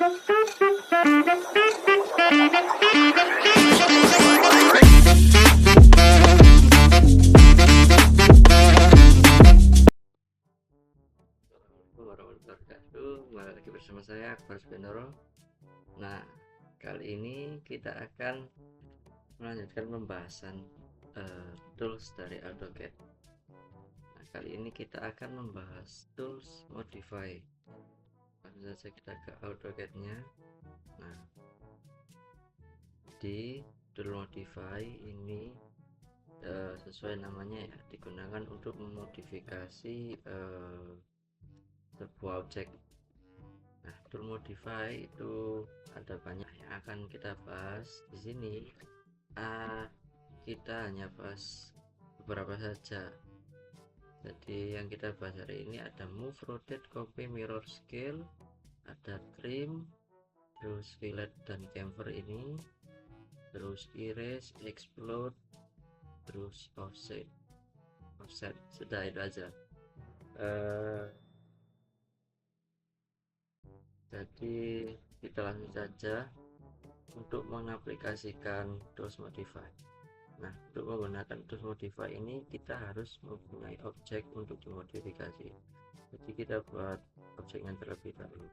Kembali lagi bersama saya Akbar Benoro. Nah, kali ini kita akan melanjutkan pembahasan tools dari AutoCAD. Nah, kali ini kita akan membahas tools modify. Langsung saja kita ke AutoCAD-nya. Nah, di tool modify ini sesuai namanya ya, digunakan untuk memodifikasi sebuah objek. Nah, tool modify itu ada banyak yang akan kita bahas di sini. Kita hanya bahas beberapa saja. Jadi yang kita bahas hari ini ada move, rotate, copy, mirror, scale, ada trim, terus fillet dan chamfer ini, terus erase, explode, terus offset. Sudah itu aja. Jadi kita langsung saja untuk mengaplikasikan tools modify. Nah, untuk menggunakan tools modify ini kita harus mempunyai objek untuk dimodifikasi. Jadi kita buat objeknya terlebih dahulu.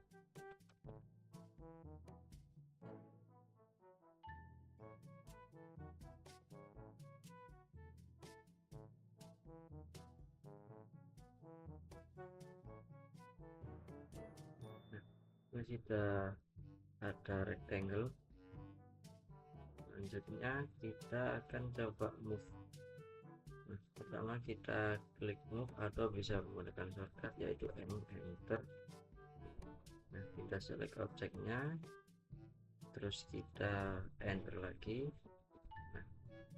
Nah, kita ada rectangle. Selanjutnya kita akan coba move. Nah, pertama kita klik move atau bisa menggunakan shortcut yaitu enter. Nah, kita select objeknya, terus kita enter lagi. Nah,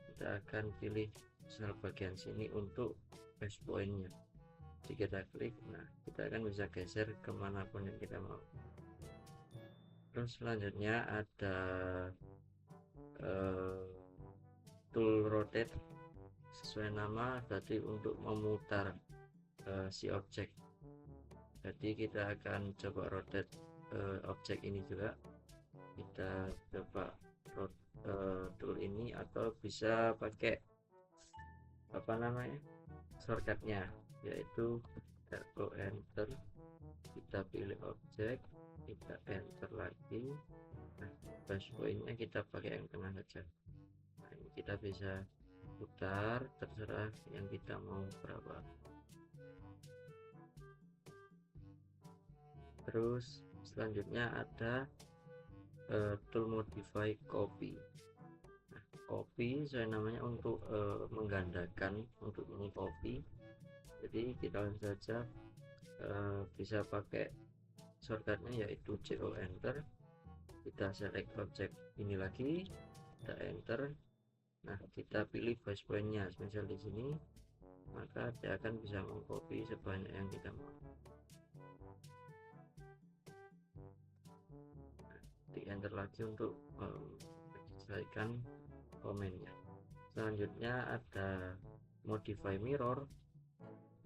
kita akan pilih sel bagian sini untuk base pointnya. Jika kita klik, nah kita akan bisa geser kemanapun yang kita mau. Terus selanjutnya ada tool rotate, sesuai nama tadi untuk memutar si objek. Jadi kita akan coba rotate objek ini juga. Kita coba tool ini atau bisa pakai apa namanya shortcutnya yaitu enter. Kita pilih objek, kita enter lagi. Nah, base pointnya kita pakai yang tengah saja. Nah, ini kita bisa putar terserah yang kita mau berapa. Terus selanjutnya ada tool modify copy. Nah, copy saya namanya untuk menggandakan, untuk mengcopy. Jadi kita langsung saja bisa pakai shortcutnya yaitu CO enter. Kita select objek ini lagi, kita enter. Nah, kita pilih base pointnya, misal di sini, maka dia akan bisa mengcopy sebanyak yang kita mau. Nah, di enter lagi untuk menyelesaikan komennya. Selanjutnya ada modify mirror.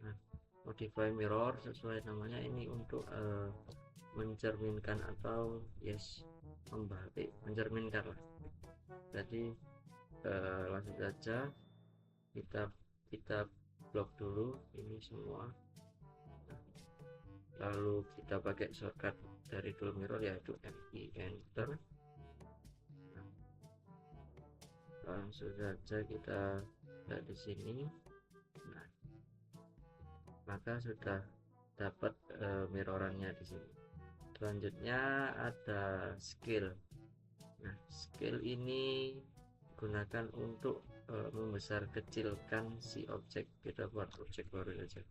Nah, modify mirror sesuai namanya ini untuk mencerminkan atau membalik, mencerminkan lah. Jadi langsung saja kita blok dulu ini semua. Nah, lalu kita pakai shortcut dari tool mirror yaitu MI enter. Nah, langsung saja kita lihat di sini. Nah, maka sudah dapat mirrorannya di sini. Selanjutnya ada scale. Nah, scale ini gunakan untuk membesar kecilkan si objek. Kita buat objek baru saja.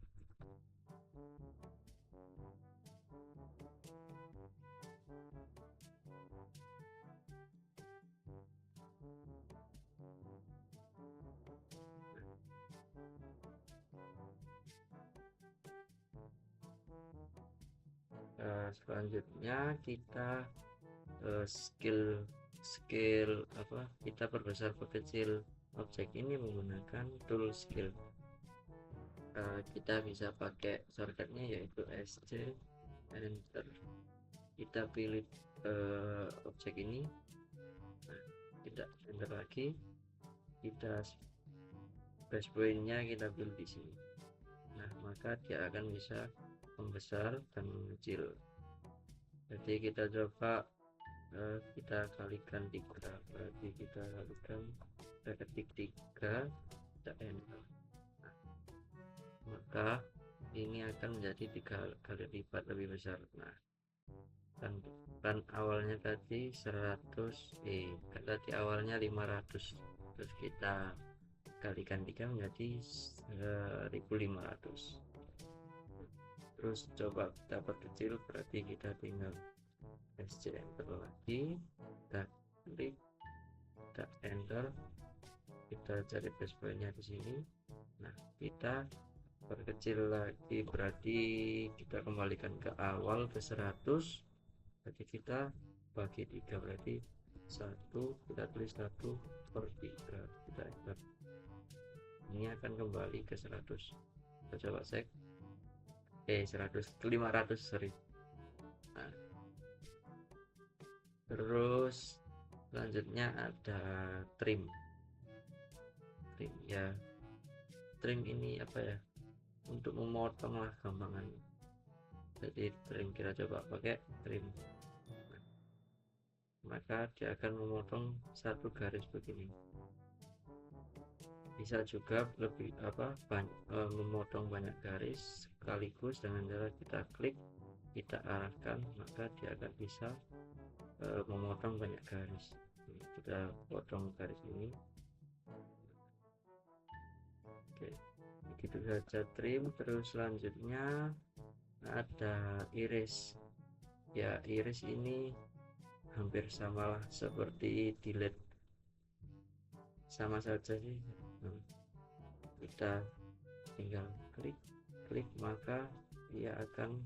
Selanjutnya kita kita perbesar perkecil objek ini menggunakan tool scale. Kita bisa pakai shortcutnya yaitu SC enter. kita pilih objek ini. Nah, kita enter lagi, kita space point-nya kita pilih di sini. Nah, maka dia akan bisa membesar dan mengecil. Jadi kita coba kita kalikan 3, berarti kita kalikan, kita ketik 3, kita enter. Nah, maka ini akan menjadi 3 kali lipat lebih besar. Nah, kan awalnya tadi 100, tadi awalnya 500, terus kita kalikan 3 menjadi 1500. Terus coba kita perkecil, berarti kita tinggal SC enter lagi, kita klik, kita enter, kita cari base point-nya di sini. Nah, kita perkecil lagi, berarti kita kembalikan ke awal ke 100, berarti kita bagi 3, berarti 1, kita tulis 1/3, kita enter. Ini akan kembali ke 100. Kita coba cek, 500, sorry. Nah, terus selanjutnya ada trim ya. Trim ini apa ya, untuk memotong lah gampangan. Jadi trim, kita coba pakai trim. Nah, maka dia akan memotong 1 garis begini. Bisa juga lebih memotong banyak garis sekaligus dengan cara kita klik, kita arahkan, maka dia akan bisa memotong banyak garis. Kita potong garis ini. Oke, begitu saja trim. Terus selanjutnya ada iris ya. Iris ini hampir samalah seperti delete, sama saja sih. Kita tinggal klik, maka dia akan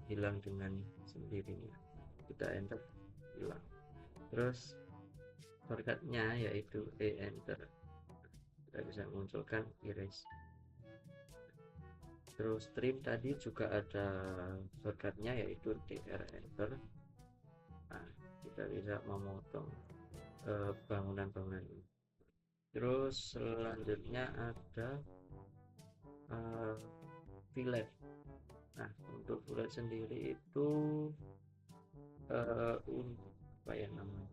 hilang dengan sendirinya. Kita enter, hilang. Terus shortcutnya yaitu enter, kita bisa munculkan iris. Terus trim tadi juga ada shortcutnya yaitu tr enter. Nah, kita bisa memotong bangunan-bangunan ini. Terus selanjutnya ada fillet. Nah, untuk fillet sendiri itu apa ya namanya,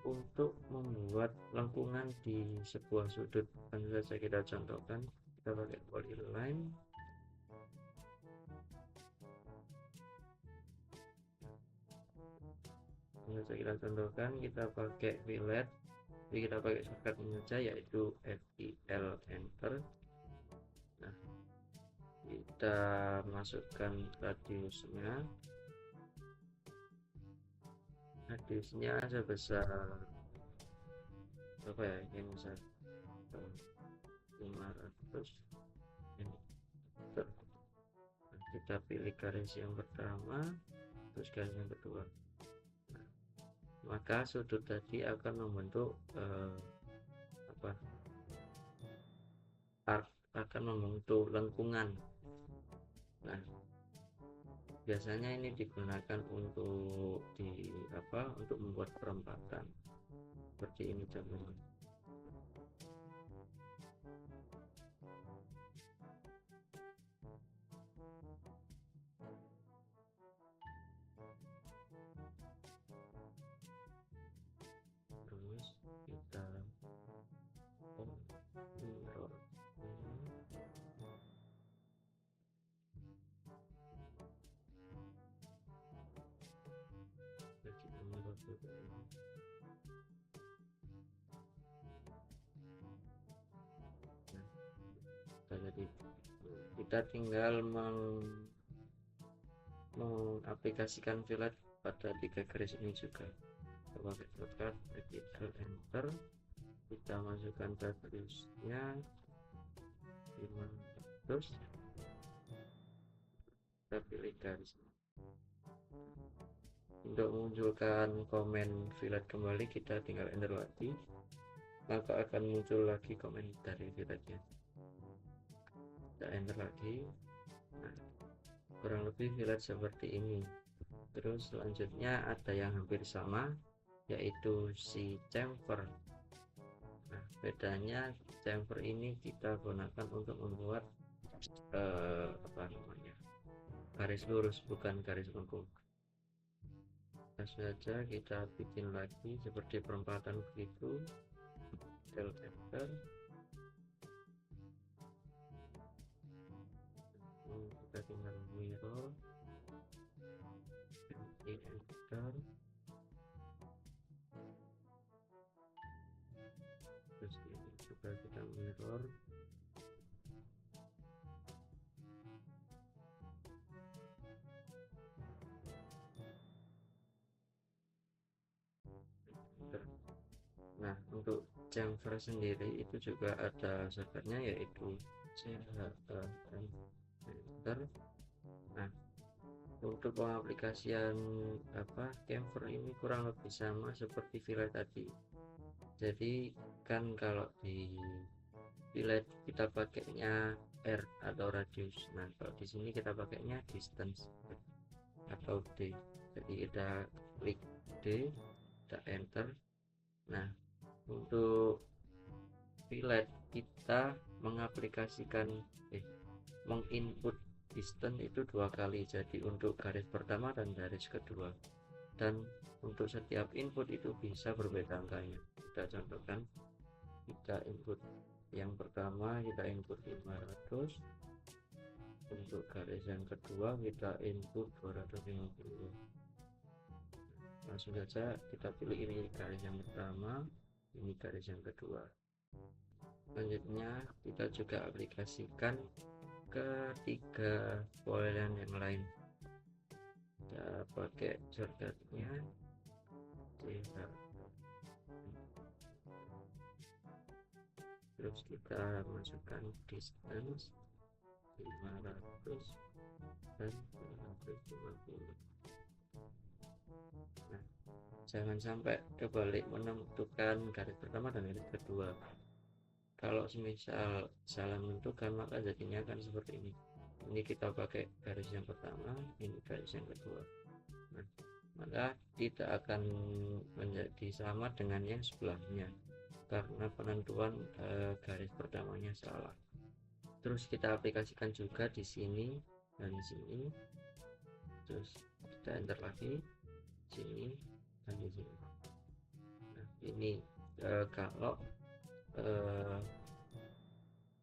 untuk membuat lengkungan di sebuah sudut. Langsung saja kita contohkan, kita pakai polyline. Langsung saja kita contohkan, kita pakai fillet. Jadi kita pakai shortcut saja yaitu FIL enter. Nah, kita masukkan radiusnya sebesar berapa ya, ini besar 500. Nah, kita pilih garis yang pertama, terus garis yang kedua. Nah, maka sudut tadi akan membentuk akan membentuk lengkungan. Nah, biasanya ini digunakan untuk untuk membuat perempatan seperti ini contohnya. Terus kita jadi kita tinggal mengaplikasikan fillet pada 3 garis ini juga. Kita pakai shortcut enter, kita masukkan radiusnya 500, kita pilih garis. Untuk memunculkan komen fillet kembali, kita tinggal enter lagi, maka akan muncul lagi komen dari filletnya. Kita enter lagi. Nah, kurang lebih fillet seperti ini. Terus selanjutnya ada yang hampir sama, yaitu si chamfer. Nah, bedanya chamfer ini kita gunakan untuk membuat apa namanya, garis lurus, bukan garis lengkung. Langsung saja kita bikin lagi seperti perempatan begitu, del enter. Kita tinggal mirror, enter, terus ini juga kita mirror. Nah, untuk chamfer sendiri itu juga ada shortcutnya, yaitu enter. Nah, untuk pengaplikasian chamfer ini kurang lebih sama seperti fillet tadi. Jadi kan kalau di fillet kita pakainya R atau radius. Nah, kalau di sini kita pakainya distance atau D. Jadi kita klik D, kita enter. Nah, untuk fillet kita mengaplikasikan menginput distance itu 2 kali, jadi untuk garis pertama dan garis kedua, dan untuk setiap input itu bisa berbeda angkanya. Kita contohkan, kita input yang pertama kita input 500, untuk garis yang kedua kita input 250. Langsung saja kita pilih ini garis yang pertama, ini garis yang kedua. Selanjutnya kita juga aplikasikan ke 3 polyline yang lain. Kita pakai shortcutnya terus kita masukkan distance 500 dan 250. Nah, jangan sampai kebalik menentukan garis pertama dan garis kedua. Kalau semisal salah menentukan, maka jadinya akan seperti ini. Ini kita pakai garis yang pertama, ini garis yang kedua. Nah, maka tidak akan menjadi sama dengan yang sebelahnya karena penentuan garis pertamanya salah. Terus kita aplikasikan juga di sini dan di sini. Terus kita enter lagi sini dan di sini. Nah, ini kalau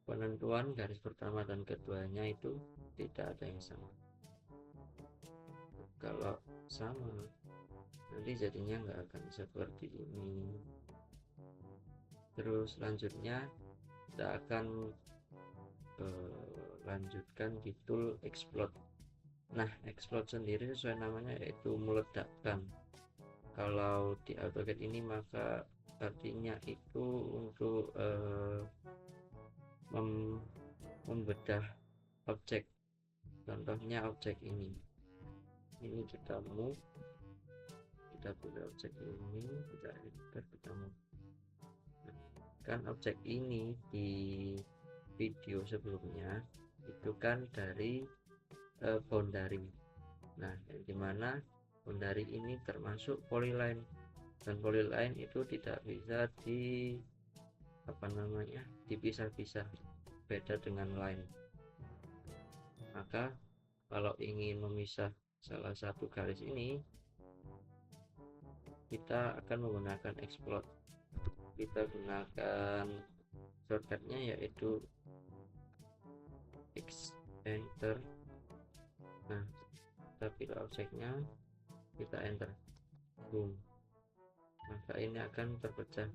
penentuan garis pertama dan keduanya itu tidak ada yang sama. Kalau sama, nanti jadinya nggak akan seperti ini. Terus selanjutnya kita akan lanjutkan di tool explode. Nah, explode sendiri sesuai namanya yaitu meledakkan. Kalau di AutoCAD ini maka artinya itu untuk membedah objek. Contohnya objek ini kita move, kita pilih objek ini, kita enter, kita move. Nah, kan objek ini di video sebelumnya itu kan dari boundary. Nah, yang dimana boundary ini termasuk polyline, dan polyline itu tidak bisa dipisah-pisah, beda dengan line. Maka kalau ingin memisah salah satu garis ini, kita akan menggunakan explode. Kita gunakan shortcutnya yaitu X, enter. Nah, kita pilih objeknya, kita enter, boom, maka ini akan terpecah-pecah.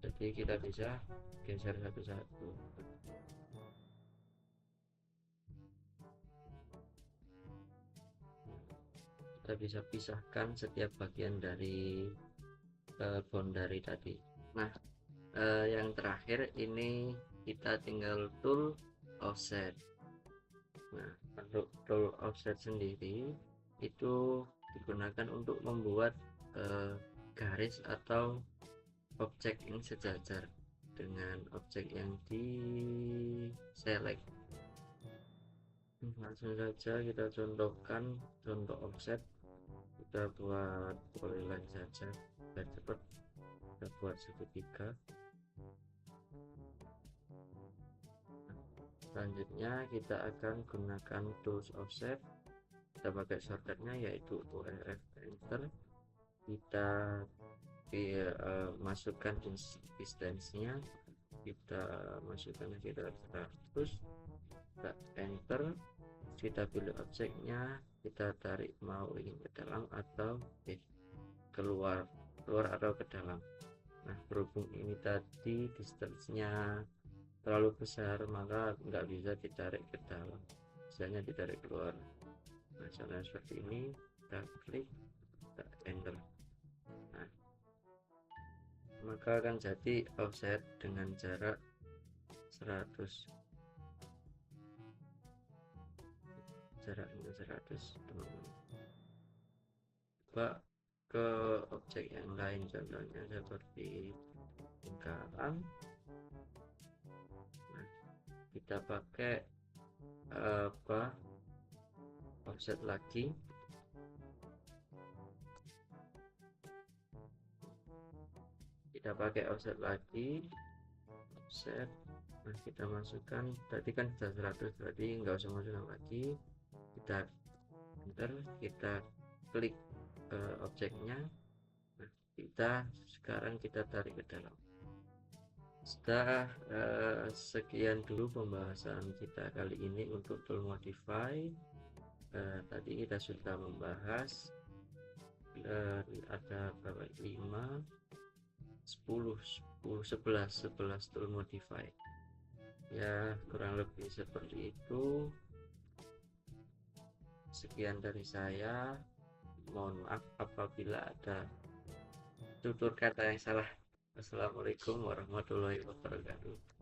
Jadi kita bisa geser satu-satu. Kita bisa pisahkan setiap bagian dari boundary tadi. Nah, yang terakhir ini kita tinggal tool offset. Nah, untuk tool offset sendiri itu digunakan untuk membuat garis atau objek yang sejajar dengan objek yang di select. Langsung saja kita contohkan contoh offset. Kita buat polyline saja biar cepat. Kita buat segitiga. Selanjutnya kita akan gunakan tools offset. Kita pakai shortcutnya yaitu URF enter. Kita masukkan distance-nya, kita masukkan sekitar 100, kita enter, kita pilih objeknya, kita tarik mau ingin ke dalam atau keluar atau ke dalam. Nah, berhubung ini tadi distance-nya terlalu besar, maka nggak bisa ditarik ke dalam, misalnya ditarik keluar. Nah, contohnya seperti ini, kita klik, kita enter. Nah, maka akan jadi offset dengan jarak 100, jaraknya 100. Coba ke objek yang lain, contohnya seperti lingkaran. Nah, kita pakai offset lagi. Kita pakai offset lagi, offset. Nah, kita masukkan, tadi kan sudah 100, berarti nggak usah masukkan lagi. Kita enter, kita klik objeknya. Nah, sekarang kita tarik ke dalam. Setelah sekian dulu pembahasan kita kali ini untuk tool modify. Tadi kita sudah membahas ada berapa, 5, 10, 11 tool modify ya, kurang lebih seperti itu. Sekian dari saya, mohon maaf apabila ada tutur kata yang salah. Assalamualaikum warahmatullahi wabarakatuh.